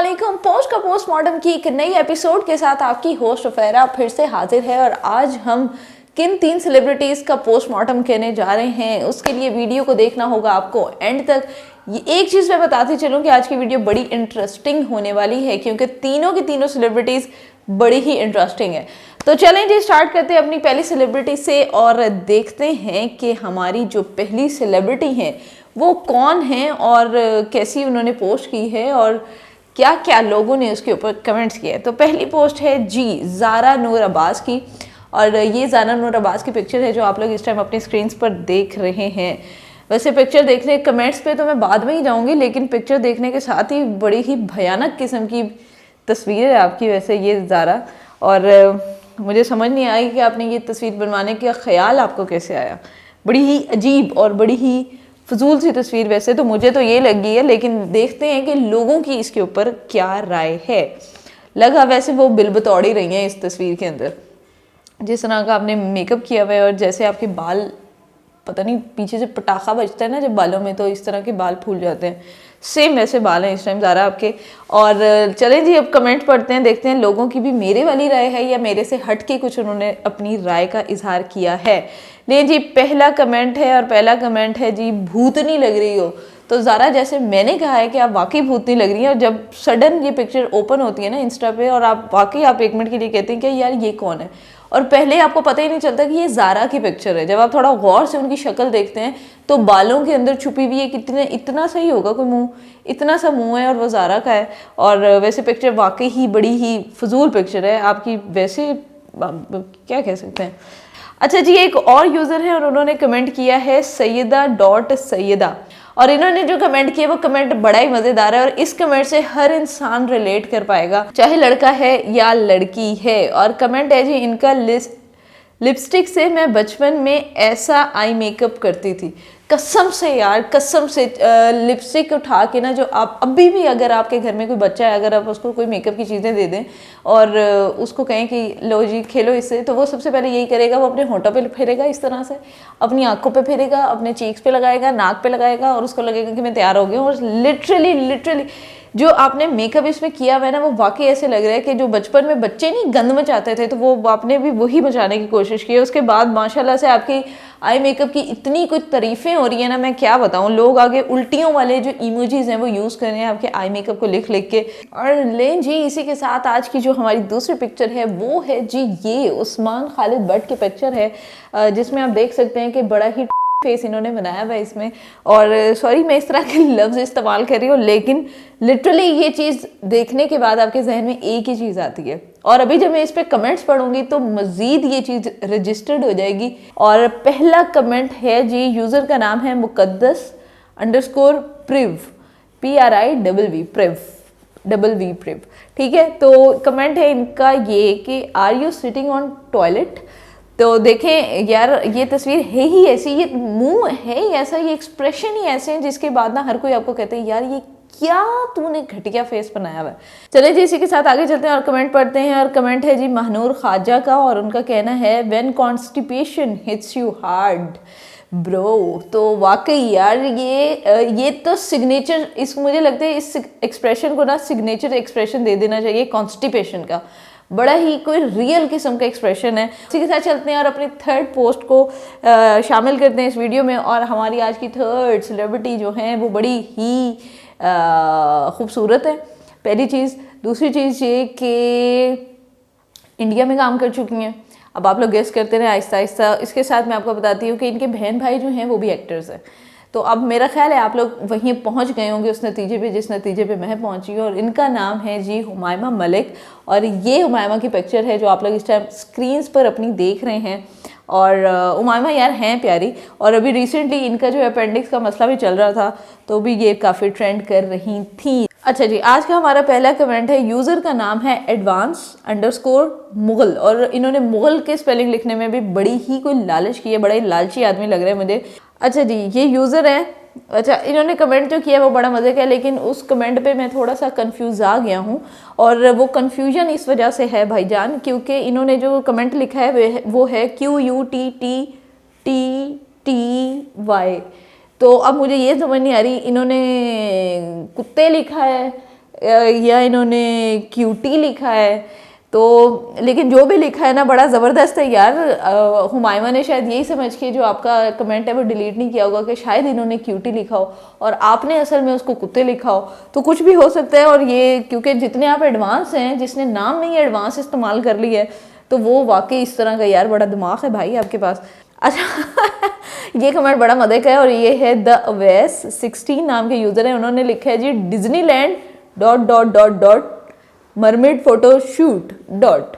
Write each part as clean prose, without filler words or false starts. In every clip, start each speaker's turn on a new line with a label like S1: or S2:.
S1: अस्सलामुअलैकुम। पोस्ट का पोस्टमार्टम की एक नई एपिसोड के साथ आपकी होस्ट फैरा फिर से हाजिर है और आज हम किन 3 सेलिब्रिटीज़ का पोस्टमार्टम कहने जा रहे हैं उसके लिए वीडियो को देखना होगा आपको एंड तक। ये एक चीज़ मैं बताती चलूँ कि आज की वीडियो बड़ी इंटरेस्टिंग होने वाली है क्योंकि तीनों की तीनों सेलिब्रिटीज़ बड़ी ही इंटरेस्टिंग है। तो चलें जी, स्टार्ट करते हैं अपनी पहली सेलिब्रिटी से और देखते हैं कि हमारी जो पहली सेलिब्रिटी हैं वो कौन है और कैसी उन्होंने पोस्ट की है और क्या क्या लोगों ने उसके ऊपर कमेंट्स किए। तो पहली पोस्ट है जी ज़ारा नूर अब्बास की और ये ज़ारा नूर अब्बास की पिक्चर है जो आप लोग इस टाइम अपनी स्क्रीन्स पर देख रहे हैं। वैसे पिक्चर देखने कमेंट्स पे तो मैं बाद में ही जाऊंगी, लेकिन पिक्चर देखने के साथ ही बड़ी ही भयानक किस्म की तस्वीर है आपकी वैसे ये ज़ारा, और मुझे समझ नहीं आई कि आपने ये तस्वीर बनवाने का ख्याल आपको कैसे आया। बड़ी ही अजीब और बड़ी ही फजूल सी तस्वीर वैसे तो मुझे तो ये लगी है, लेकिन देखते हैं कि लोगों की इसके ऊपर क्या राय है। लगा वैसे वो बिल बतौड़ी रही हैं इस तस्वीर के अंदर, जिस तरह का आपने मेकअप किया हुआ है और जैसे आपके बाल पता नहीं पीछे से पटाखा बजता है ना जब बालों में, तो इस तरह के बाल फूल जाते हैं, सेम वैसे बाल हैं इस टाइम ज़ारा आपके। और चलें जी अब कमेंट पढ़ते हैं, देखते हैं लोगों की भी मेरे वाली राय है या मेरे से हट के कुछ उन्होंने अपनी राय का इजहार किया है। ले जी पहला कमेंट है और पहला कमेंट है जी भूतनी लग रही हो। तो ज़ारा जैसे मैंने कहा है कि आप वाकई भूतनी लग रही हैं, और जब सडन ये पिक्चर ओपन होती है ना इंस्टा पे और आप वाकई आप 1 मिनट के लिए कहते हैं कि यार ये कौन है, और पहले आपको पता ही नहीं चलता कि ये ज़ारा की पिक्चर है। जब आप थोड़ा गौर से उनकी शक्ल देखते हैं तो बालों के अंदर छुपी हुई है कितने, इतना सही होगा कोई मुंह, इतना सा मुंह है और वो ज़ारा का है। और वैसे पिक्चर वाकई ही बड़ी ही फजूल पिक्चर है आपकी, वैसे क्या कह सकते हैं। अच्छा जी एक और यूज़र है और उन्होंने कमेंट किया है सैयदा, और इन्होंने जो कमेंट किया वो कमेंट बड़ा ही मज़ेदार है और इस कमेंट से हर इंसान रिलेट कर पाएगा, चाहे लड़का है या लड़की है। और कमेंट है जी इनका लिपस्टिक से मैं बचपन में ऐसा आई मेकअप करती थी। कसम से यार, कसम से लिपस्टिक उठा के ना, जो आप अभी भी अगर आपके घर में कोई बच्चा है, अगर आप उसको कोई मेकअप की चीज़ें दे दें और उसको कहें कि लो जी खेलो इससे, तो वो सबसे पहले यही करेगा, वो अपने होठों पे फेरेगा इस तरह से, अपनी आंखों पे फेरेगा, अपने चीक्स पे लगाएगा, नाक पे लगाएगा और उसको लगेगा कि मैं तैयार हो गया हूँ। और लिटरली जो आपने मेकअप इसमें किया हुआ है ना वो वाकई ऐसे लग रहा है कि जो बचपन में बच्चे नहीं गंद मचाते थे तो वो आपने भी वही मचाने की कोशिश की है। उसके बाद माशाल्लाह से आपकी आई मेकअप की इतनी कुछ तारीफें हो रही है ना, मैं क्या बताऊं। लोग आगे उल्टियों वाले जो इमोजीज हैं वो यूज़ कर रहे हैं आपके आई मेकअप को लिख लिख के। और लें जी इसी के साथ आज की जो हमारी दूसरी पिक्चर है वो है जी ये उस्मान खालिद भट्ट की पिक्चर है, जिसमें आप देख सकते हैं कि बड़ा ही फेस इन्होंने बनाया हुआ है इसमें। और सॉरी मैं इस तरह के लफ्ज़ इस्तेमाल कर रही हूँ, लेकिन लिटरली ये चीज़ देखने के बाद आपके जहन में एक ही चीज़ आती है। और अभी जब मैं इस पर कमेंट्स पढ़ूंगी तो मज़ीद ये चीज़ रजिस्टर्ड हो जाएगी। और पहला कमेंट है जी, यूज़र का नाम है मुकद्दस_प्रिव PRIV, ठीक है। तो कमेंट है इनका ये कि are you sitting on toilet. तो देखें यार ये तस्वीर है ही ऐसी, ये मुंह है ही ऐसा, ये एक्सप्रेशन ही ऐसे हैं जिसके बाद ना हर कोई आपको कहते हैं यार ये क्या तूने घटिया फेस बनाया हुआ है। चले जी इसी के साथ आगे चलते हैं और कमेंट पढ़ते हैं। और कमेंट है जी महानूर ख्वाजा का और उनका कहना है when constipation hits you hard bro. तो वाकई यार ये तो सिग्नेचर, इस मुझे लगता है इस एक्सप्रेशन को ना सिग्नेचर एक्सप्रेशन दे देना चाहिए कॉन्स्टिपेशन का। बड़ा ही कोई रियल किस्म का एक्सप्रेशन है। इसी के साथ चलते हैं और अपनी थर्ड पोस्ट को शामिल करते हैं इस वीडियो में। और हमारी आज की थर्ड सेलिब्रिटी जो हैं वो बड़ी ही खूबसूरत है, पहली चीज़। दूसरी चीज़ ये कि इंडिया में काम कर चुकी हैं। अब आप लोग गेस करते रहे आहिस्ता आहिस्ता। इसके साथ मैं आपको बताती हूँ कि इनके बहन भाई जो हैं वो भी एक्टर्स हैं। तो अब मेरा ख्याल है आप लोग वहीं पहुंच गए होंगे उस नतीजे पे जिस नतीजे पे मैं पहुंची हूँ। और इनका नाम है जी हुमायमा मलिक और ये हुमायमा की पिक्चर है जो आप लोग इस टाइम स्क्रीन्स पर अपनी देख रहे हैं। और हुमायमा यार हैं प्यारी, और अभी रिसेंटली इनका जो अपेंडिक्स का मसला भी चल रहा था तो भी ये काफ़ी ट्रेंड कर रही थी। अच्छा जी आज का हमारा पहला कमेंट है, यूज़र का नाम है advance_मुगल और इन्होंने मुगल के स्पेलिंग लिखने में भी बड़ी ही कोई लालच की है, बड़ा ही लालची आदमी लग रहा है मुझे। अच्छा जी ये यूज़र है। अच्छा इन्होंने कमेंट जो किया वो बड़ा मज़े का है, लेकिन उस कमेंट पे मैं थोड़ा सा कंफ्यूज आ गया हूँ। और वो कन्फ्यूजन इस वजह से है भाईजान क्योंकि इन्होंने जो कमेंट लिखा है वो है QUTTTY। तो अब मुझे ये समझ नहीं आ रही इन्होंने कुत्ते लिखा है या इन्होंने क्यूटी लिखा है। तो लेकिन जो भी लिखा है ना बड़ा ज़बरदस्त है यार। हुमायमा ने शायद यही समझ के जो आपका कमेंट है वो डिलीट नहीं किया होगा कि शायद इन्होंने क्यूटी लिखा हो और आपने असल में उसको कुत्ते लिखा हो, तो कुछ भी हो सकता है। और ये क्योंकि जितने आप एडवांस हैं, जिसने नाम में ही एडवांस इस्तेमाल कर लिया है, तो वो वाकई इस तरह का यार बड़ा दिमाग है भाई आपके पास। अच्छा ये कमेंट बड़ा मजे का है और ये है द अवैस 16 नाम के यूज़र है। उन्होंने लिखा है जी Disneyland dot dot dot dot mermaid photo shoot dot.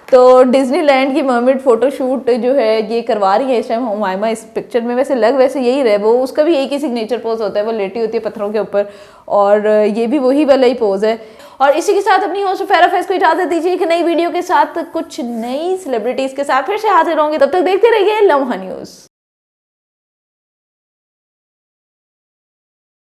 S1: तो डिज्नीलैंड की मरमेड फोटो शूट जो है ये करवा रही है इस टाइम हुमायमा इस पिक्चर में। वैसे लग वैसे यही रहे, वो उसका भी एक ही सिग्नेचर पोज होता है, वो लेटी होती है पत्थरों के ऊपर और ये भी वही वाला ही पोज है। और इसी के साथ अपनी होस्ट फैरा फैज को इजाजत दीजिए कि नई वीडियो के साथ कुछ नई सेलिब्रिटीज के साथ फिर से हाजिर होंगे। तब तक देखते रहिए लम्हा न्यूज़।